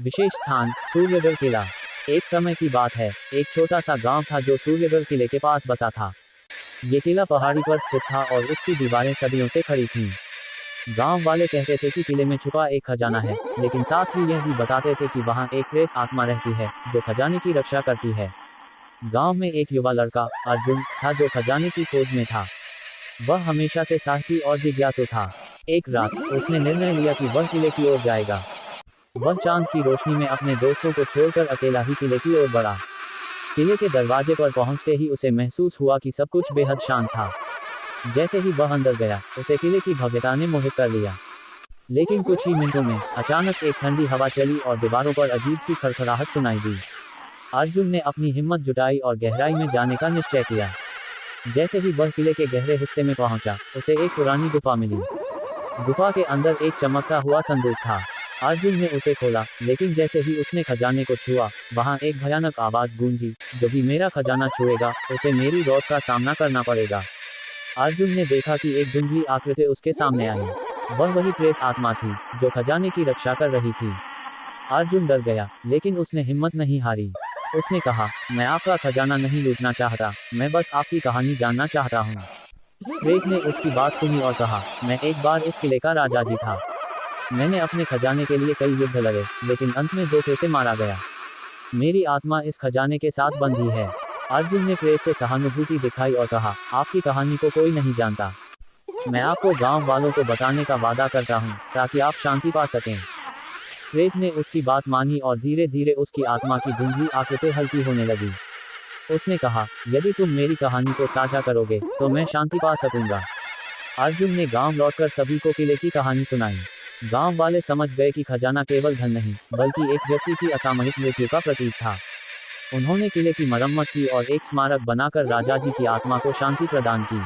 विशेष स्थान सूर्यगढ़ किला। एक समय की बात है, एक छोटा सा गांव था जो सूर्यगढ़ किले के पास बसा था। ये किला पहाड़ी पर स्थित था और उसकी दीवारें सदियों से खड़ी थीं। गांव वाले कहते थे कि किले में छुपा एक खजाना है, लेकिन साथ ही यह भी बताते थे कि वहां एक प्रेत आत्मा रहती है जो खजाने की रक्षा करती है। गांव में एक युवा लड़का अर्जुन था जो खजाने की खोज में था। वह हमेशा से साहसी और जिज्ञासु था। एक रात उसने निर्णय लिया कि वह किले की ओर जाएगा। वह चांद की रोशनी में अपने दोस्तों को छोड़कर अकेला ही किले की ओर बढ़ा। किले के दरवाजे पर पहुंचते ही उसे महसूस हुआ कि सब कुछ बेहद शांत था। जैसे ही वह अंदर गया, उसे किले की भव्यता ने मोहित कर लिया। लेकिन कुछ ही मिनटों में अचानक एक ठंडी हवा चली और दीवारों पर अजीब सी खड़खड़ाहट सुनाई दी। अर्जुन ने अपनी हिम्मत जुटाई और गहराई में जाने का निश्चय किया। जैसे ही वह किले के गहरे हिस्से में पहुंचा, उसे एक पुरानी गुफा मिली। गुफा के अंदर एक चमकता हुआ संदूक था। अर्जुन ने उसे खोला, लेकिन जैसे ही उसने खजाने को छुआ, वहां एक भयानक आवाज गूंजी, जो भी मेरा खजाना छुएगा, उसे मेरी रौब का सामना करना पड़ेगा। अर्जुन ने देखा कि एक धुंधली आकृति उसके सामने आई। वह वही प्रेत आत्मा थी जो खजाने की रक्षा कर रही थी। अर्जुन डर गया, लेकिन उसने हिम्मत नहीं हारी। उसने कहा, मैं आपका खजाना नहीं लूटना चाहता, मैं बस आपकी कहानी जानना चाहता हूँ। प्रेत ने उसकी बात सुनी और कहा, मैं एक बार इस किले का राजा ही था। मैंने अपने खजाने के लिए कई युद्ध लड़े, लेकिन अंत में धोखे से मारा गया। मेरी आत्मा इस खजाने के साथ बंधी है। अर्जुन ने प्रेत से सहानुभूति दिखाई और कहा, आपकी कहानी को कोई नहीं जानता। मैं आपको गांव वालों को बताने का वादा करता हूं, ताकि आप शांति पा सकें। प्रेत ने उसकी बात मानी और धीरे धीरे उसकी आत्मा की धुंधली आकृति हल्की होने लगी। उसने कहा, यदि तुम मेरी कहानी को साझा करोगे, तो मैं शांति पा सकूंगा। अर्जुन ने गांव लौटकर सभी को किले की कहानी सुनाई। गांव वाले समझ गए कि खजाना केवल धन नहीं, बल्कि एक व्यक्ति की असामयिक मृत्यु का प्रतीक था। उन्होंने किले की मरम्मत की और एक स्मारक बनाकर राजा जी की आत्मा को शांति प्रदान की।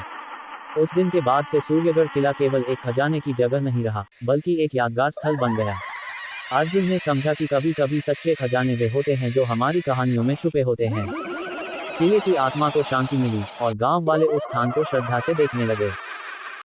उस दिन के बाद से सूर्यगढ़ किला केवल एक खजाने की जगह नहीं रहा, बल्कि एक यादगार स्थल बन गया। अर्जुन ने समझा कि कभी कभी सच्चे खजाने वे होते हैं जो हमारी कहानियों में छुपे होते हैं। किले की आत्मा को शांति मिली और गांव वाले उस स्थान को श्रद्धा से देखने लगे।